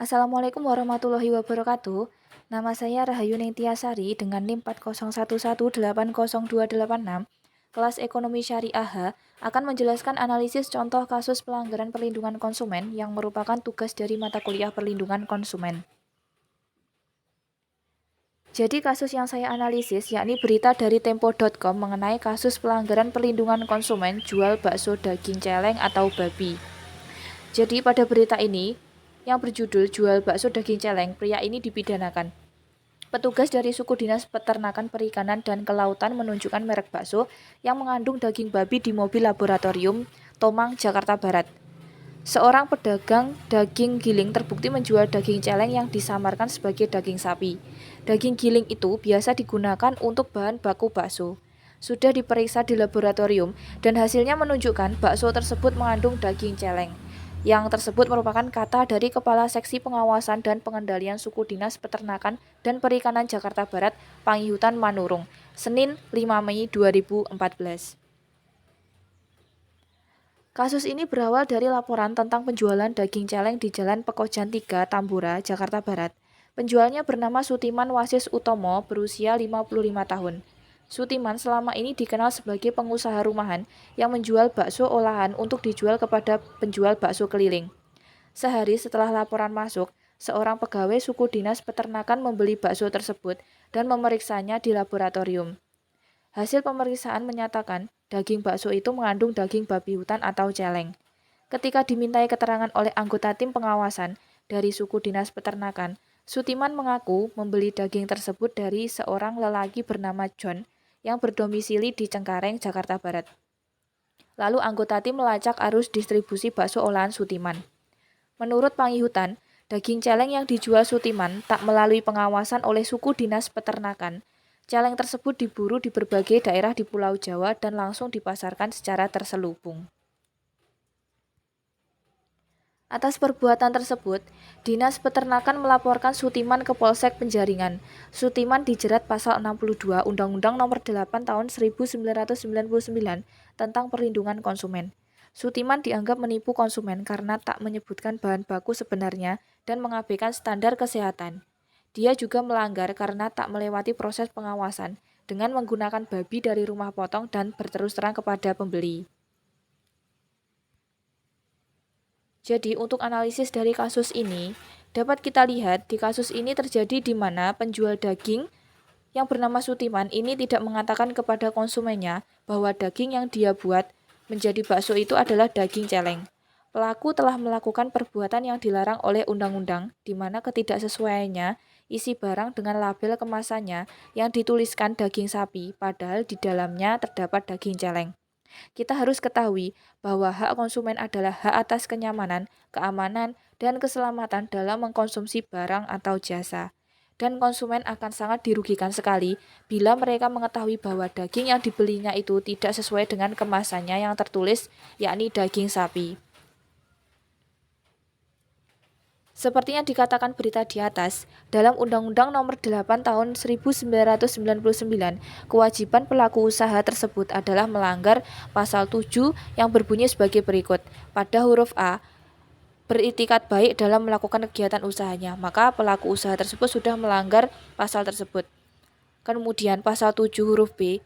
Assalamualaikum warahmatullahi wabarakatuh. Nama saya Rahayu Ningtyasari dengan NIM 401180286. Kelas Ekonomi Syariah H akan menjelaskan analisis contoh kasus pelanggaran perlindungan konsumen yang merupakan tugas dari mata kuliah perlindungan konsumen. Jadi kasus yang saya analisis yakni berita dari tempo.com mengenai kasus pelanggaran perlindungan konsumen jual bakso daging celeng atau babi. Jadi pada berita ini yang berjudul jual bakso daging celeng, pria ini dipidanakan. Petugas dari suku dinas peternakan perikanan dan kelautan menunjukkan merek bakso yang mengandung daging babi di mobil laboratorium Tomang, Jakarta Barat. Seorang pedagang daging giling terbukti menjual daging celeng yang disamarkan sebagai daging sapi. Daging giling itu biasa digunakan untuk bahan baku bakso. Sudah diperiksa di laboratorium dan hasilnya menunjukkan bakso tersebut mengandung daging celeng. Yang tersebut merupakan kata dari Kepala Seksi Pengawasan dan Pengendalian Suku Dinas Peternakan dan Perikanan Jakarta Barat, Pangihutan Manurung, Senin 5 Mei 2014. Kasus ini berawal dari laporan tentang penjualan daging celeng di Jalan Pekojan 3, Tambora, Jakarta Barat. Penjualnya bernama Sutiman Wasis Utomo, berusia 55 tahun. Sutiman selama ini dikenal sebagai pengusaha rumahan yang menjual bakso olahan untuk dijual kepada penjual bakso keliling. Sehari setelah laporan masuk, seorang pegawai suku dinas peternakan membeli bakso tersebut dan memeriksanya di laboratorium. Hasil pemeriksaan menyatakan daging bakso itu mengandung daging babi hutan atau celeng. Ketika dimintai keterangan oleh anggota tim pengawasan dari suku dinas peternakan, Sutiman mengaku membeli daging tersebut dari seorang lelaki bernama John yang berdomisili di Cengkareng, Jakarta Barat. Lalu anggota tim melacak arus distribusi bakso olahan Sutiman. Menurut Pangihutan, daging celeng yang dijual Sutiman tak melalui pengawasan oleh suku dinas peternakan. Celeng tersebut diburu di berbagai daerah di Pulau Jawa dan langsung dipasarkan secara terselubung. Atas perbuatan tersebut, Dinas Peternakan melaporkan Sutiman ke Polsek Penjaringan. Sutiman dijerat pasal 62 Undang-Undang Nomor 8 Tahun 1999 tentang Perlindungan Konsumen. Sutiman dianggap menipu konsumen karena tak menyebutkan bahan baku sebenarnya dan mengabaikan standar kesehatan. Dia juga melanggar karena tak melewati proses pengawasan dengan menggunakan babi dari rumah potong dan berterus terang kepada pembeli. Jadi untuk analisis dari kasus ini, dapat kita lihat di kasus ini terjadi di mana penjual daging yang bernama Sutiman ini tidak mengatakan kepada konsumennya bahwa daging yang dia buat menjadi bakso itu adalah daging celeng. Pelaku telah melakukan perbuatan yang dilarang oleh undang-undang, di mana ketidaksesuaiannya isi barang dengan label kemasannya yang dituliskan daging sapi, padahal di dalamnya terdapat daging celeng. Kita harus ketahui bahwa hak konsumen adalah hak atas kenyamanan, keamanan, dan keselamatan dalam mengkonsumsi barang atau jasa. Dan konsumen akan sangat dirugikan sekali bila mereka mengetahui bahwa daging yang dibelinya itu tidak sesuai dengan kemasannya yang tertulis, yakni daging sapi. Seperti yang dikatakan berita di atas, dalam Undang-Undang Nomor 8 Tahun 1999, kewajiban pelaku usaha tersebut adalah melanggar pasal 7 yang berbunyi sebagai berikut. Pada huruf A, beritikat baik dalam melakukan kegiatan usahanya, maka pelaku usaha tersebut sudah melanggar pasal tersebut. Kemudian pasal 7 huruf B,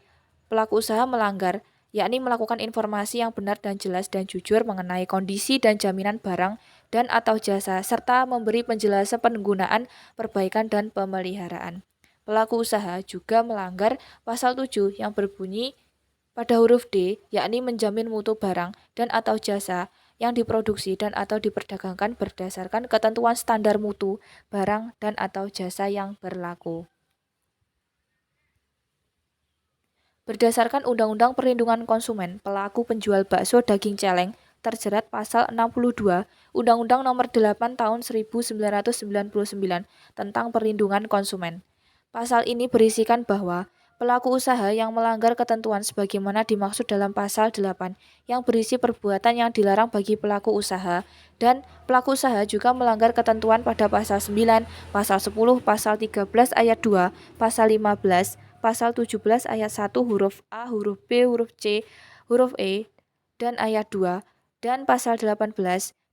pelaku usaha melanggar, yakni melakukan informasi yang benar dan jelas dan jujur mengenai kondisi dan jaminan barang dan atau jasa, serta memberi penjelasan penggunaan, perbaikan, dan pemeliharaan. Pelaku usaha juga melanggar pasal 7 yang berbunyi pada huruf D, yakni menjamin mutu barang dan atau jasa yang diproduksi dan atau diperdagangkan berdasarkan ketentuan standar mutu barang dan atau jasa yang berlaku. Berdasarkan Undang-Undang Perlindungan Konsumen, pelaku penjual bakso daging celeng terjerat pasal 62 Undang-Undang Nomor 8 Tahun 1999 tentang Perlindungan Konsumen. Pasal ini berisikan bahwa pelaku usaha yang melanggar ketentuan sebagaimana dimaksud dalam pasal 8 yang berisi perbuatan yang dilarang bagi pelaku usaha dan pelaku usaha juga melanggar ketentuan pada pasal 9, pasal 10, pasal 13 ayat 2, pasal 15, pasal 17 ayat 1 huruf A, huruf B, huruf C, huruf E, dan ayat 2, dan pasal 18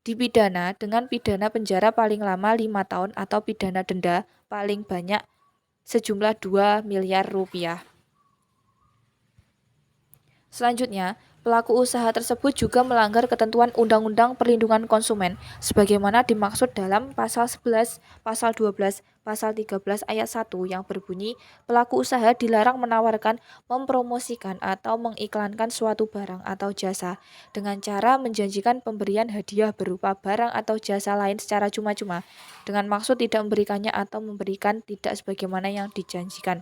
dipidana dengan pidana penjara paling lama 5 tahun atau pidana denda paling banyak sejumlah 2 miliar rupiah. Selanjutnya, pelaku usaha tersebut juga melanggar ketentuan Undang-Undang Perlindungan Konsumen sebagaimana dimaksud dalam pasal 11, pasal 12, pasal 13 ayat 1 yang berbunyi pelaku usaha dilarang menawarkan, mempromosikan atau mengiklankan suatu barang atau jasa dengan cara menjanjikan pemberian hadiah berupa barang atau jasa lain secara cuma-cuma dengan maksud tidak memberikannya atau memberikan tidak sebagaimana yang dijanjikan.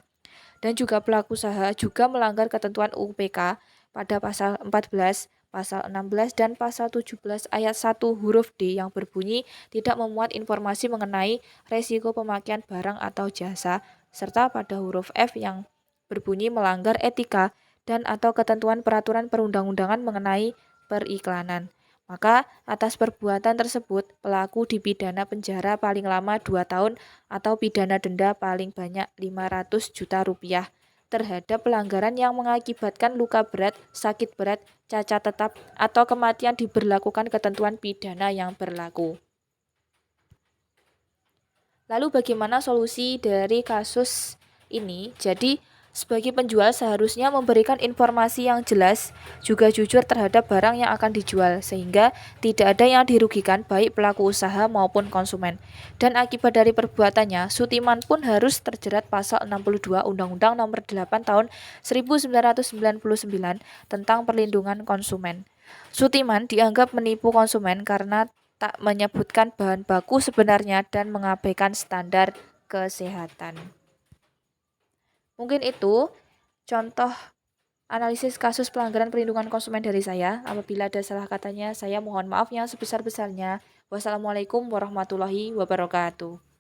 Dan juga pelaku usaha juga melanggar ketentuan UPK pada pasal 14, pasal 16, dan pasal 17 ayat 1 huruf D yang berbunyi tidak memuat informasi mengenai resiko pemakaian barang atau jasa, serta pada huruf F yang berbunyi melanggar etika dan atau ketentuan peraturan perundang-undangan mengenai periklanan. Maka atas perbuatan tersebut pelaku dipidana penjara paling lama 2 tahun atau pidana denda paling banyak 500 juta rupiah terhadap pelanggaran yang mengakibatkan luka berat, sakit berat, cacat tetap, atau kematian diberlakukan ketentuan pidana yang berlaku. Lalu bagaimana solusi dari kasus ini? Jadi, sebagai penjual seharusnya memberikan informasi yang jelas, juga jujur terhadap barang yang akan dijual, sehingga tidak ada yang dirugikan baik pelaku usaha maupun konsumen. Dan akibat dari perbuatannya, Sutiman pun harus terjerat pasal 62 Undang-Undang Nomor 8 Tahun 1999 tentang perlindungan konsumen. Sutiman dianggap menipu konsumen karena tak menyebutkan bahan baku sebenarnya dan mengabaikan standar kesehatan. Mungkin itu contoh analisis kasus pelanggaran perlindungan konsumen dari saya. Apabila ada salah katanya, saya mohon maaf yang sebesar-besarnya. Wassalamualaikum warahmatullahi wabarakatuh.